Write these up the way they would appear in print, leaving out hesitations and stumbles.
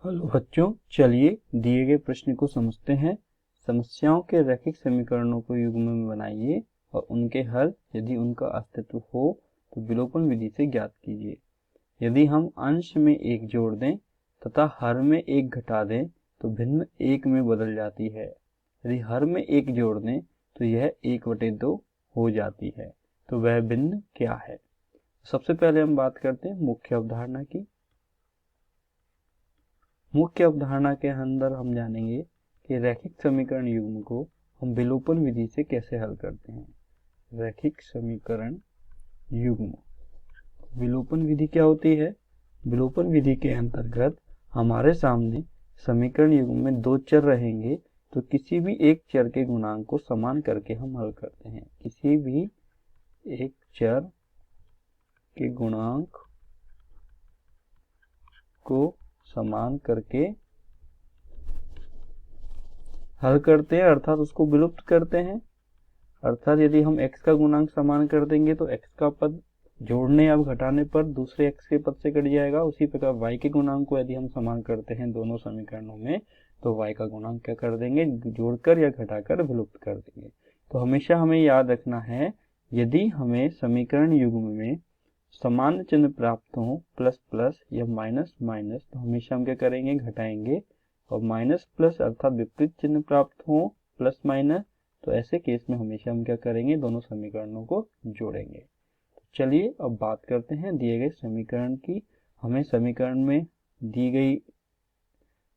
Hello बच्चों, चलिए दिए गए प्रश्न को समझते हैं। समस्याओं के रैखिक समीकरणों को युग्म में बनाइए और उनके हल यदि उनका अस्तित्व हो तो विलोपन विधि से ज्ञात कीजिए। यदि हम अंश में एक जोड़ दें तथा हर में एक घटा दें तो भिन्न एक में बदल जाती है। यदि हर में एक जोड़ दें तो यह 1/2 हो जाती है। तो वह भिन्न क्या है? सबसे पहले हम बात करते हैं मुख्य अवधारणा की। मुख्य अवधारणा के अंदर हम जानेंगे कि रैखिक समीकरण युग्म को हम विलोपन विधि से कैसे हल करते हैं। रैखिक समीकरण युग्म विलोपन विधि क्या होती है? विलोपन विधि के अंतर्गत हमारे सामने समीकरण युग्म में दो चर रहेंगे तो किसी भी एक चर के गुणांक को समान करके हम हल करते हैं। किसी भी एक चर के गुणांक को समान करके हल करते हैं, अर्थात उसको विलुप्त करते हैं। अर्थात यदि हम x का गुणांक समान कर देंगे तो x का पद जोड़ने या घटाने पर दूसरे x के पद से कट जाएगा। उसी प्रकार y के गुणांक को यदि हम समान करते हैं दोनों समीकरणों में तो y का गुणांक क्या कर देंगे? जोड़कर या घटाकर विलुप्त कर देंगे। तो हमेशा हमें याद रखना है, यदि हमें समीकरण युग्म में समान चिन्ह प्राप्त हो प्लस प्लस या माइनस माइनस तो हमेशा हम क्या करेंगे? घटाएंगे। और माइनस प्लस अर्थात विपरीत चिन्ह प्राप्त हो प्लस माइनस तो ऐसे केस में हमेशा हम क्या करेंगे? दोनों समीकरणों को जोड़ेंगे। तो चलिए अब बात करते हैं दिए गए समीकरण की। हमें समीकरण में दी गई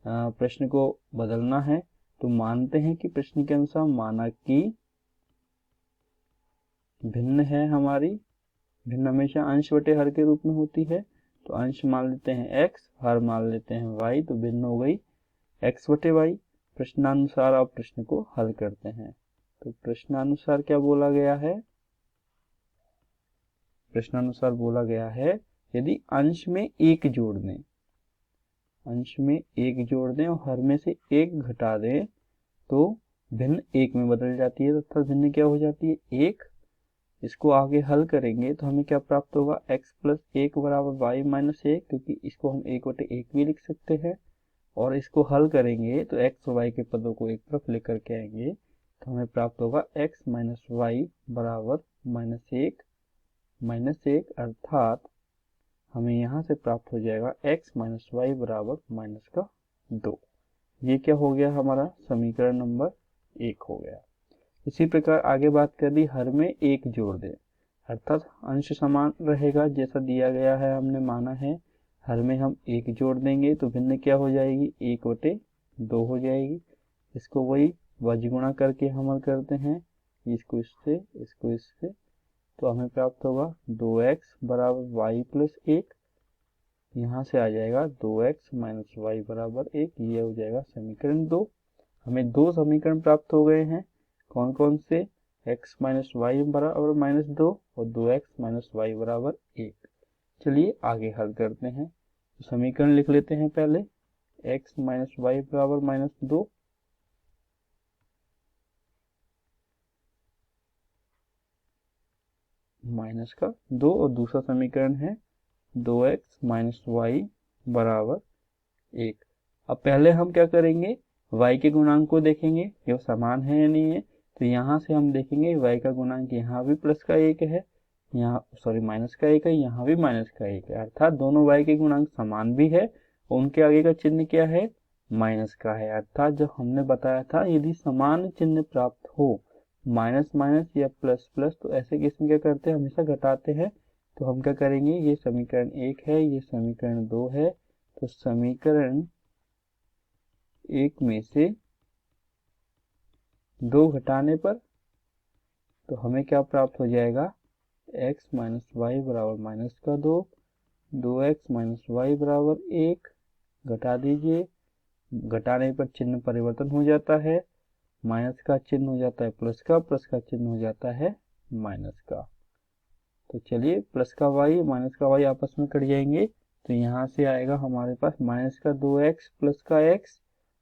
प्रश्न को बदलना है। तो मानते हैं कि प्रश्न के अनुसार माना कि भिन्न है हमारी। भिन्न हमेशा अंश बटे हर के रूप में होती है। तो अंश मान लेते हैं x, हर मान लेते हैं y, तो भिन्न हो गई x बटे y। प्रश्नानुसार आप प्रश्न को हल करते हैं। तो प्रश्नानुसार क्या बोला गया है? प्रश्नानुसार बोला गया है यदि अंश में एक जोड़ दें, अंश में एक जोड़ दें और हर में से एक घटा दें तो भिन्न एक में बदल जाती है। तथा भिन्न क्या हो जाती है? एक। इसको आगे हल करेंगे तो हमें क्या प्राप्त होगा? x प्लस 1 बराबर y माइनस 1, क्योंकि इसको हम 1/1 भी लिख सकते हैं। और इसको हल करेंगे तो x और y के पदों को एक तरफ लेकर के आएंगे तो हमें प्राप्त होगा x माइनस वाई बराबर माइनस एक, अर्थात हमें यहाँ से प्राप्त हो जाएगा x माइनस वाई बराबर -2। ये क्या हो गया? हमारा समीकरण नंबर 1 हो गया। इसी प्रकार आगे बात कर दी, हर में एक जोड़ दें, अर्थात अंश समान रहेगा जैसा दिया गया है। हमने माना है हर में हम एक जोड़ देंगे तो भिन्न क्या हो जाएगी? 1/2 हो जाएगी। इसको वही वज्रगुणा करके हम हल करते हैं, इसको इससे इसको इससे, तो हमें प्राप्त होगा 2x बराबर y प्लस 1। यहाँ से आ जाएगा 2x माइनस वाई बराबर 1। ये हो जाएगा समीकरण 2। हमें दो समीकरण प्राप्त हो गए हैं। कौन कौन से? x माइनस वाई बराबर -2 और 2x माइनस वाई बराबर 1। चलिए आगे हल करते हैं। तो समीकरण लिख लेते हैं पहले, x माइनस वाई बराबर -2, माइनस का 2, और दूसरा समीकरण है 2x माइनस वाई बराबर 1। अब पहले हम क्या करेंगे? y के गुणांक को देखेंगे ये समान है या नहीं है। तो यहाँ से हम देखेंगे y का गुणांक यहाँ भी प्लस का 1 है, यहाँ सॉरी माइनस का 1 है, यहाँ भी माइनस का 1 है, अर्थात दोनों y के गुणांक समान भी है और उनके आगे का चिन्ह क्या है? माइनस का है। अर्थात जो हमने बताया था यदि समान चिन्ह प्राप्त हो, माइनस माइनस या प्लस प्लस, तो ऐसे केस में क्या करते हैं? हमेशा घटाते हैं। तो हम क्या करेंगे? ये समीकरण 1 है, ये समीकरण 2 है। तो समीकरण 1 में से 2 घटाने पर तो हमें क्या प्राप्त हो जाएगा? x माइनस वाई बराबर -2, 2x माइनस वाई बराबर 1। घटा दीजिए, घटाने पर चिन्ह परिवर्तन हो जाता है, माइनस का चिन्ह हो जाता है प्लस का, प्लस का चिन्ह हो जाता है माइनस का। तो चलिए प्लस का y माइनस का y आपस में कट जाएंगे तो यहाँ से आएगा हमारे पास माइनस का 2x प्लस का x,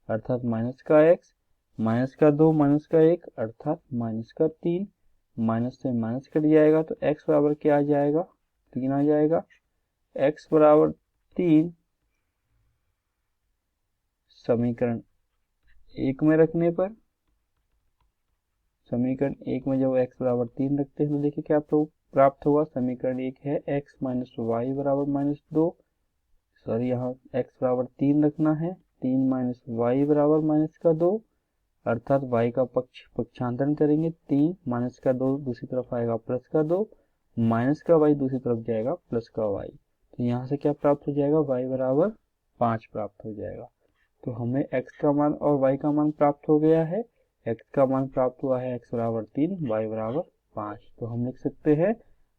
अर्थात माइनस का x, माइनस का 2 माइनस का 1 अर्थात माइनस का 3। माइनस से माइनस कट जाएगा तो x बराबर क्या आ जाएगा? 3 आ जाएगा। x बराबर 3 समीकरण 1 में रखने पर, समीकरण 1 में जब x बराबर 3 रखते हैं तो देखिए क्या प्राप्त होगा। समीकरण 1 है x माइनस वाई बराबर माइनस 2, सॉरी यहाँ x बराबर 3 रखना है, 3 माइनस वाई बराबर माइनस का 2, अर्थात y का पक्षांतरण करेंगे, 3 माइनस का 2 दूसरी तरफ आएगा प्लस का 2, माइनस का y दूसरी तरफ जाएगा प्लस का y, तो यहाँ से क्या प्राप्त हो जाएगा, y बराबर 5 प्राप्त हो जाएगा। तो हमें x का मान और y का मान प्राप्त हो गया है। x का मान प्राप्त हुआ है x बराबर 3, y बराबर 5। तो हम लिख सकते हैं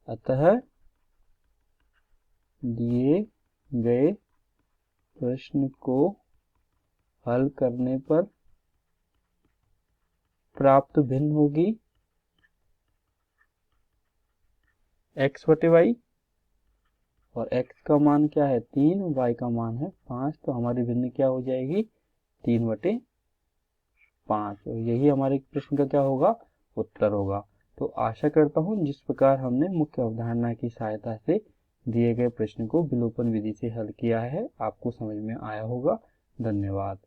अतः दिए गए प्रश्न को हल करने पर प्राप्त भिन्न होगी x बटे y, और x का मान क्या है 3, y का मान है 5, तो हमारी भिन्न क्या हो जाएगी 3 बटे 5, और यही हमारे प्रश्न का क्या होगा, उत्तर होगा। तो आशा करता हूँ जिस प्रकार हमने मुख्य अवधारणा की सहायता से दिए गए प्रश्न को विलोपन विधि से हल किया है आपको समझ में आया होगा। धन्यवाद।